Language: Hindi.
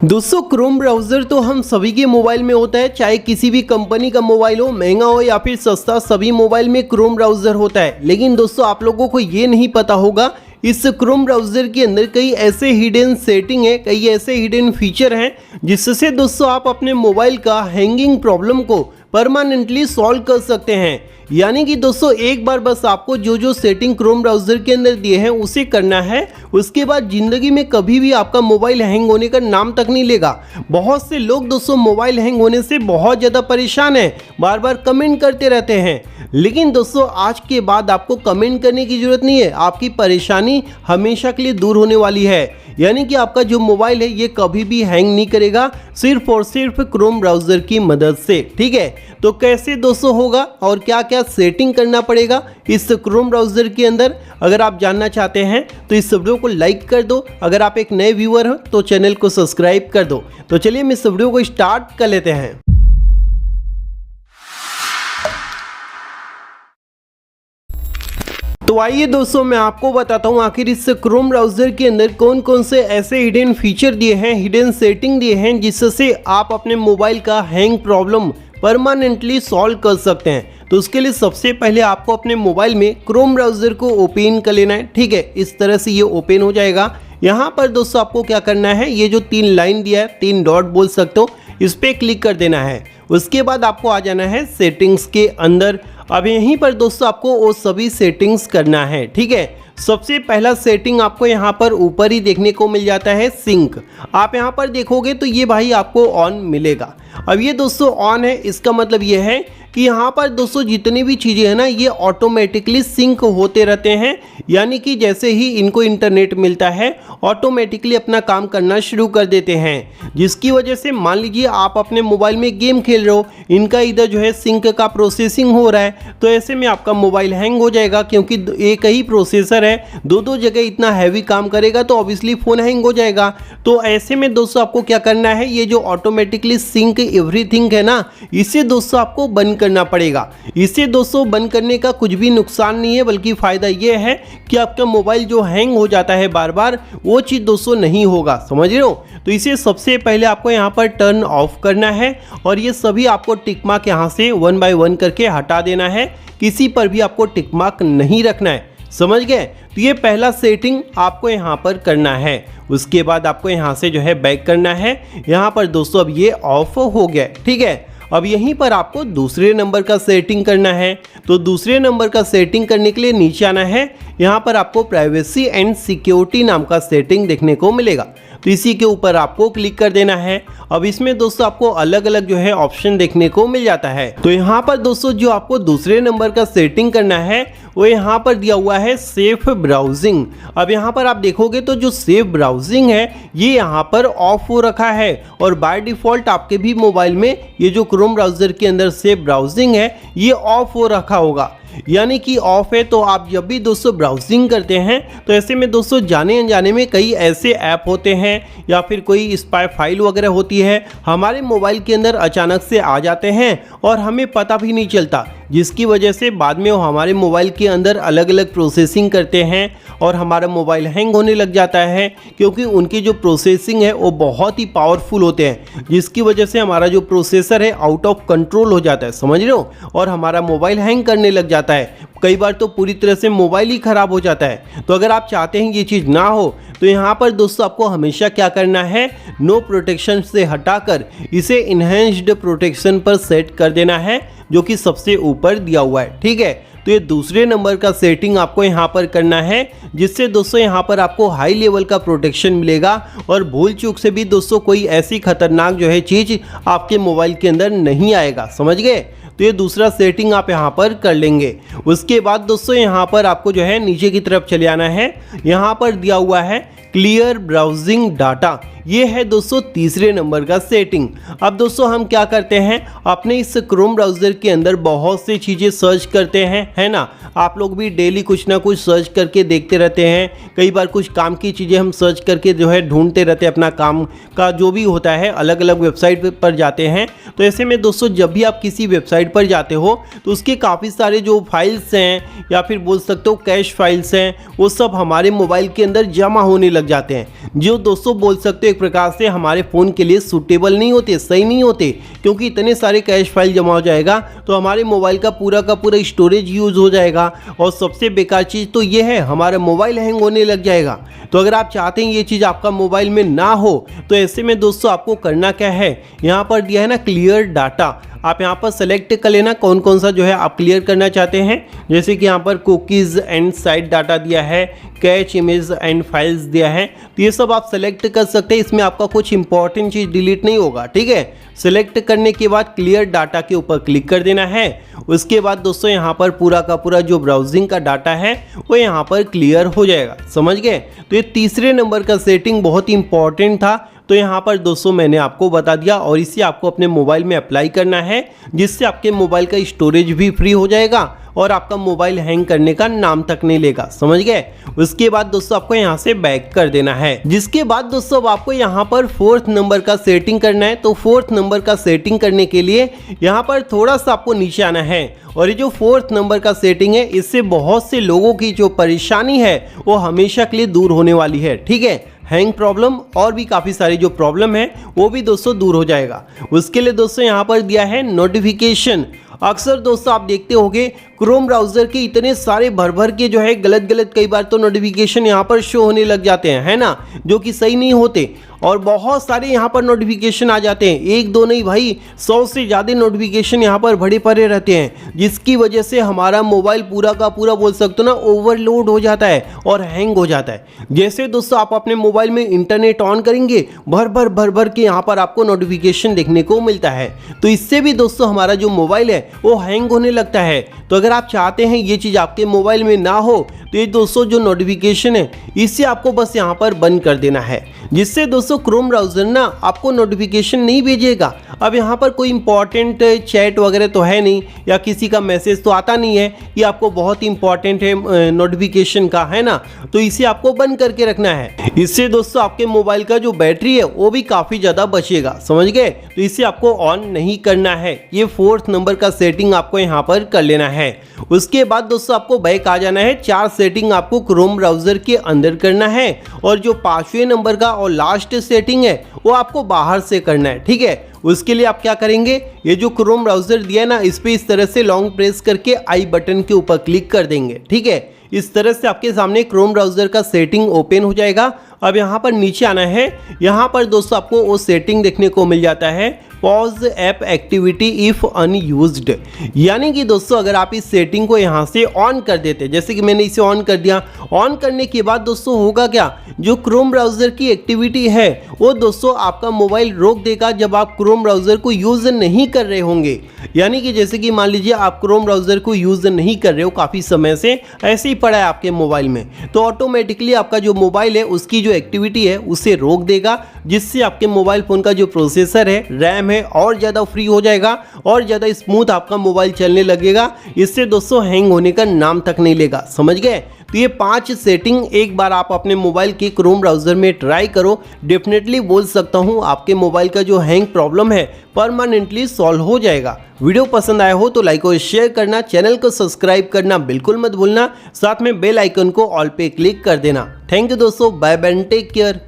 दोस्तों क्रोम ब्राउज़र तो हम सभी के मोबाइल में होता है, चाहे किसी भी कंपनी का मोबाइल हो, महंगा हो या फिर सस्ता, सभी मोबाइल में क्रोम ब्राउज़र होता है। लेकिन दोस्तों आप लोगों को ये नहीं पता होगा इस क्रोम ब्राउज़र के अंदर कई ऐसे हिडन सेटिंग है, कई ऐसे हिडन फीचर हैं जिससे दोस्तों आप अपने मोबाइल का हैंगिंग प्रॉब्लम को परमानेंटली सॉल्व कर सकते हैं। यानी कि दोस्तों एक बार बस आपको जो सेटिंग क्रोम ब्राउज़र के अंदर दिए हैं उसे करना है, उसके बाद ज़िंदगी में कभी भी आपका मोबाइल हैंग होने का नाम तक नहीं लेगा। बहुत से लोग दोस्तों मोबाइल हैंग होने से बहुत ज़्यादा परेशान हैं, बार बार कमेंट करते रहते हैं। लेकिन दोस्तों आज के बाद आपको कमेंट करने की ज़रूरत नहीं है, आपकी परेशानी हमेशा के लिए दूर होने वाली है। यानी कि आपका जो मोबाइल है ये कभी भी हैंग नहीं करेगा, सिर्फ और सिर्फ क्रोम ब्राउज़र की मदद से। ठीक है, तो कैसे दोस्तों होगा और क्या क्या सेटिंग करना पड़ेगा इस क्रोम ब्राउज़र के अंदर, अगर आप जानना चाहते हैं तो इस वीडियो को लाइक कर दो। अगर आप एक नए व्यूअर हो तो चैनल को सब्सक्राइब कर दो। तो चलिए हम इस वीडियो को स्टार्ट कर लेते हैं। तो आइए दोस्तों मैं आपको बताता हूँ आखिर इस क्रोम ब्राउज़र के अंदर कौन कौन से ऐसे हिडन फीचर दिए हैं, हिडन सेटिंग दिए हैं जिससे आप अपने मोबाइल का हैंग प्रॉब्लम परमानेंटली सॉल्व कर सकते हैं। तो उसके लिए सबसे पहले आपको अपने मोबाइल में क्रोम ब्राउज़र को ओपन कर लेना है। ठीक है, इस तरह से ये ओपन हो जाएगा। यहाँ पर दोस्तों आपको क्या करना है, ये जो 3 लाइन दिया है, 3 डॉट बोल सकते हो, इस पर क्लिक कर देना है। उसके बाद आपको आ जाना है सेटिंग्स के अंदर। अब यहीं पर दोस्तों आपको वो सभी सेटिंग्स करना है। ठीक है, सबसे पहला सेटिंग आपको यहाँ पर ऊपर ही देखने को मिल जाता है, सिंक। आप यहाँ पर देखोगे तो ये भाई आपको ऑन मिलेगा। अब ये दोस्तों ऑन है, इसका मतलब ये है कि यहाँ पर दोस्तों जितनी भी चीज़ें हैं ना ये ऑटोमेटिकली सिंक होते रहते हैं। यानी कि जैसे ही इनको इंटरनेट मिलता है ऑटोमेटिकली अपना काम करना शुरू कर देते हैं, जिसकी वजह से मान लीजिए आप अपने मोबाइल में गेम खेल रहे हो, इनका इधर जो है सिंक का प्रोसेसिंग हो रहा है, तो ऐसे में आपका मोबाइल हैंग हो जाएगा। क्योंकि एक ही प्रोसेसर है, दो जगह इतना हैवी काम करेगा तो ऑब्वियसली फ़ोन हैंग हो जाएगा। तो ऐसे में दोस्तों आपको क्या करना है, ये जो ऑटोमेटिकली सिंक एवरीथिंग है ना, इसे दोस्तों आपको बंद करना पड़ेगा। इसे दोस्तों बंद करने का कुछ भी नुकसान नहीं है, बल्कि फ़ायदा ये है कि आपका मोबाइल जो हैंग हो जाता है बार बार, वो चीज़ दोस्तों नहीं होगा। समझ रहे हो? तो इसे सबसे पहले आपको यहाँ पर टर्न ऑफ करना है और ये सभी आपको टिक मार्क यहाँ से 1 बाय 1 करके हटा देना है। किसी पर भी आपको टिक मार्क नहीं रखना है। समझ गए? तो ये पहला सेटिंग आपको यहाँ पर करना है। उसके बाद आपको यहाँ से जो है बैक करना है। यहाँ पर दोस्तों अब ये ऑफ हो गया। ठीक है, अब यहीं पर आपको दूसरे नंबर का सेटिंग करना है। तो दूसरे नंबर का सेटिंग करने के लिए नीचे आना है। यहाँ पर आपको प्राइवेसी एंड सिक्योरिटी नाम का सेटिंग देखने को मिलेगा, तो इसी के ऊपर आपको क्लिक कर देना है। अब इसमें दोस्तों आपको अलग अलग जो है ऑप्शन देखने को मिल जाता है। तो यहाँ पर दोस्तों जो आपको दूसरे नंबर का सेटिंग करना है वो यहाँ पर दिया हुआ है सेफ ब्राउजिंग। अब यहाँ पर आप देखोगे तो जो सेफ ब्राउजिंग है ये यहाँ पर ऑफ हो रखा है, और बाय डिफ़ॉल्ट आपके भी मोबाइल में ये जो क्रोम ब्राउज़र के अंदर सेफ ब्राउजिंग है ये ऑफ हो रखा होगा। यानी कि ऑफ है, तो आप जब भी दोस्तों ब्राउजिंग करते हैं तो ऐसे में दोस्तों जाने अनजाने में कई ऐसे ऐप होते हैं या फिर कोई स्पाई फाइल वगैरह होती है हमारे मोबाइल के अंदर अचानक से आ जाते हैं और हमें पता भी नहीं चलता, जिसकी वजह से बाद में वो हमारे मोबाइल के अंदर अलग अलग प्रोसेसिंग करते हैं और हमारा मोबाइल हैंग होने लग जाता है। क्योंकि उनकी जो प्रोसेसिंग है वो बहुत ही पावरफुल होते हैं, जिसकी वजह से हमारा जो प्रोसेसर है आउट ऑफ कंट्रोल हो जाता है। समझ रहे हो? और हमारा मोबाइल हैंग करने लग जाता है, कई बार तो पूरी तरह से मोबाइल ही ख़राब हो जाता है। तो अगर आप चाहते हैं ये चीज़ ना हो तो यहाँ पर दोस्तों आपको हमेशा क्या करना है, नो प्रोटेक्शन से हटाकर इसे इन्हेंस्ड प्रोटेक्शन पर सेट कर देना है, जो कि सबसे ऊपर दिया हुआ है। ठीक है, तो ये दूसरे नंबर का सेटिंग आपको यहाँ पर करना है, जिससे दोस्तों यहाँ पर आपको हाई लेवल का प्रोटेक्शन मिलेगा और भूल चूक से भी दोस्तों कोई ऐसी खतरनाक जो है चीज़ आपके मोबाइल के अंदर नहीं आएगा। समझ गए? तो ये दूसरा सेटिंग आप यहाँ पर कर लेंगे। उसके बाद दोस्तों यहाँ पर आपको जो है नीचे की तरफ चले आना है। यहाँ पर दिया हुआ है क्लियर ब्राउजिंग डाटा, ये है दोस्तों तीसरे नंबर का सेटिंग। अब दोस्तों हम क्या करते हैं, अपने इस क्रोम ब्राउज़र के अंदर बहुत सी चीज़ें सर्च करते हैं, है ना? आप लोग भी डेली कुछ ना कुछ सर्च करके देखते रहते हैं। कई बार कुछ काम की चीज़ें हम सर्च करके जो है ढूंढते रहते हैं, अपना काम का जो भी होता है अलग अलग वेबसाइट पर जाते हैं। तो ऐसे में दोस्तों जब भी आप किसी वेबसाइट पर जाते हो तो उसके काफ़ी सारे जो फाइल्स हैं या फिर बोल सकते हो कैश फाइल्स हैं, वो सब हमारे मोबाइल के अंदर जमा होने लग जाते हैं, जो दोस्तों बोल सकते हो प्रकार से हमारे फ़ोन के लिए सूटेबल नहीं होते, सही नहीं होते, क्योंकि इतने सारे कैश फाइल जमा हो जाएगा तो हमारे मोबाइल का पूरा स्टोरेज यूज़ हो जाएगा। और सबसे बेकार चीज़ तो ये है, हमारा मोबाइल हैंग होने लग जाएगा। तो अगर आप चाहते हैं ये चीज़ आपका मोबाइल में ना हो तो ऐसे में दोस्तों आपको करना क्या है, यहाँ पर दिया है ना क्लियर डाटा, आप यहाँ पर सेलेक्ट कर लेना कौन कौन सा जो है आप क्लियर करना चाहते हैं। जैसे कि यहाँ पर कुकीज़ एंड साइट डाटा दिया है, कैच इमेज एंड फाइल्स दिया है, तो ये सब आप सेलेक्ट कर सकते हैं। इसमें आपका कुछ इंपॉर्टेंट चीज़ डिलीट नहीं होगा, ठीक है। सेलेक्ट करने के बाद क्लियर डाटा के ऊपर क्लिक कर देना है। उसके बाद दोस्तों यहाँ पर पूरा का पूरा जो ब्राउजिंग का डाटा है वो यहाँ पर क्लियर हो जाएगा, समझ गए। तो ये तीसरे नंबर का सेटिंग बहुत ही इंपॉर्टेंट था, तो यहाँ पर दोस्तों मैंने आपको बता दिया और इसे आपको अपने मोबाइल में अप्लाई करना है, जिससे आपके मोबाइल का स्टोरेज भी फ्री हो जाएगा और आपका मोबाइल हैंग करने का नाम तक नहीं लेगा, समझ गए। उसके बाद दोस्तों आपको यहाँ से बैक कर देना है। जिसके बाद दोस्तों अब आपको यहाँ पर 4th नंबर का सेटिंग करना है। तो 4th नंबर का सेटिंग करने के लिए यहाँ पर थोड़ा सा आपको नीचे आना है और ये जो 4th नंबर का सेटिंग है, इससे बहुत से लोगों की जो परेशानी है वो हमेशा के लिए दूर होने वाली है, ठीक है। हैंग प्रॉब्लम और भी काफ़ी सारी जो प्रॉब्लम है वो भी दोस्तों दूर हो जाएगा। उसके लिए दोस्तों यहाँ पर दिया है नोटिफिकेशन। अक्सर दोस्तों आप देखते होंगे क्रोम ब्राउज़र के इतने सारे भर के जो है गलत कई बार तो नोटिफिकेशन यहाँ पर शो होने लग जाते हैं, है ना, जो कि सही नहीं होते और बहुत सारे यहाँ पर नोटिफिकेशन आ जाते हैं, एक दो नहीं भाई 100 से ज़्यादा नोटिफिकेशन यहाँ पर भरे पड़े रहते हैं, जिसकी वजह से हमारा मोबाइल पूरा का पूरा बोल सकते हो ना ओवरलोड हो जाता है और हैंग हो जाता है। जैसे दोस्तों आप अपने मोबाइल में इंटरनेट ऑन करेंगे, भर के यहाँ पर आपको नोटिफिकेशन देखने को मिलता है, तो इससे भी दोस्तों हमारा जो मोबाइल है वो हैंग होने लगता है। तो अगर आप चाहते हैं ये चीज़ आपके मोबाइल में ना हो तो ये दोस्तों जो नोटिफिकेशन है इसे आपको बस यहाँ पर बंद कर देना है, जिससे दोस्तों क्रोम ब्राउज़र ना आपको नोटिफिकेशन नहीं भेजेगा। अब यहाँ पर कोई इंपॉर्टेंट चैट वगैरह तो है नहीं या किसी का मैसेज तो आता नहीं है कि आपको बहुत इंपॉर्टेंट है नोटिफिकेशन का, है ना, तो इसे आपको बंद करके रखना है। इससे दोस्तों आपके मोबाइल का जो बैटरी है वो भी काफ़ी ज़्यादा बचेगा, समझ गए। तो इसे आपको ऑन नहीं करना है, ये 4th नंबर का सेटिंग आपको यहाँ पर कर लेना है। उसके बाद दोस्तों आपको बैक आ जाना है। 4 सेटिंग आपको क्रोम ब्राउज़र के अंदर करना है और जो 5वें नंबर का और लास्ट सेटिंग है वो आपको बाहर से करना है, ठीक है। उसके लिए आप क्या करेंगे, ये जो क्रोम ब्राउज़र दिया है ना, इस पे इस तरह से लॉन्ग प्रेस करके आई बटन के ऊपर क्लिक कर देंगे, ठीक है। इस तरह से आपके सामने क्रोम ब्राउज़र का सेटिंग ओपन हो जाएगा। अब यहाँ पर नीचे आना है, यहाँ पर दोस्तों आपको वो सेटिंग देखने को मिल जाता है pause app activity if unused, यानी कि दोस्तों अगर आप इस सेटिंग को यहाँ से ऑन कर देते, जैसे कि मैंने इसे ऑन कर दिया। ऑन करने के बाद दोस्तों होगा क्या, जो क्रोम ब्राउज़र की एक्टिविटी है वो दोस्तों आपका मोबाइल रोक देगा जब आप क्रोम ब्राउज़र को यूज़ नहीं कर रहे होंगे। यानी कि जैसे कि मान लीजिए आप क्रोम ब्राउज़र को यूज़ नहीं कर रहे हो, काफ़ी समय से ऐसे ही पड़ा है आपके मोबाइल में, तो ऑटोमेटिकली आपका जो मोबाइल है उसकी जो एक्टिविटी है उसे रोक देगा, जिससे आपके मोबाइल फ़ोन का जो प्रोसेसर है, रैम है, और ज़्यादा फ्री हो जाएगा और ज़्यादा स्मूथ आपका मोबाइल चलने लगेगा। इससे दोस्तों हैंग होने का नाम तक नहीं लेगा, समझ गए। तो ये 5 सेटिंग एक बार आप अपने मोबाइल के क्रोम ब्राउज़र में ट्राई करो, डेफिनेटली बोल सकता हूँ आपके मोबाइल का जो हैंग प्रॉब्लम है परमानेंटली सॉल्व हो जाएगा। वीडियो पसंद आया हो तो लाइक और शेयर करना, चैनल को सब्सक्राइब करना बिल्कुल मत भूलना, साथ में बेल आइकन को ऑल पे क्लिक कर देना। थैंक यू दोस्तों, बाय बाय, टेक केयर।